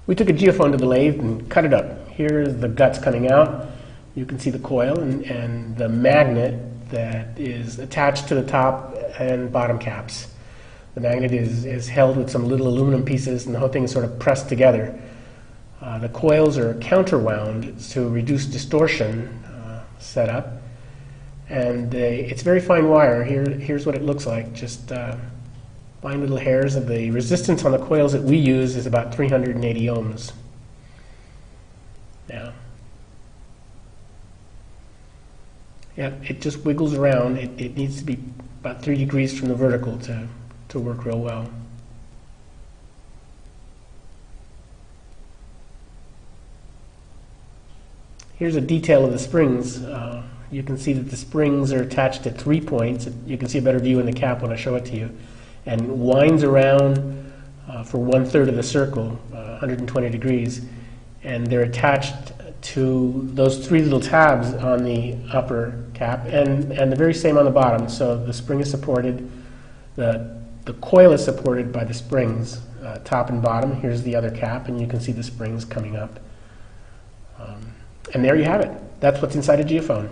We took a geophone to the lathe and cut it up. Here's the guts coming out. You can see the coil and the magnet that is attached to the top and bottom caps. The magnet is held with some little aluminum pieces, and the whole thing is sort of pressed together. The coils are counterwound to reduce distortion set up. And it's very fine wire. Here's what it looks like. Just fine little hairs. Of the resistance on the coils that we use is about 380 ohms. Yeah, it just wiggles around. It needs to be about 3 degrees from the vertical to work real well. Here's a detail of the springs. You can see that the springs are attached at 3 points. You can see a better view in the cap when I show it to you. And winds around for 1/3 of the circle, 120 degrees. And they're attached to those 3 little tabs on the upper cap, and the very same on the bottom. So the spring is supported, the coil is supported by the springs, top and bottom. Here's the other cap, and you can see the springs coming up. And there you have it. That's what's inside a geophone.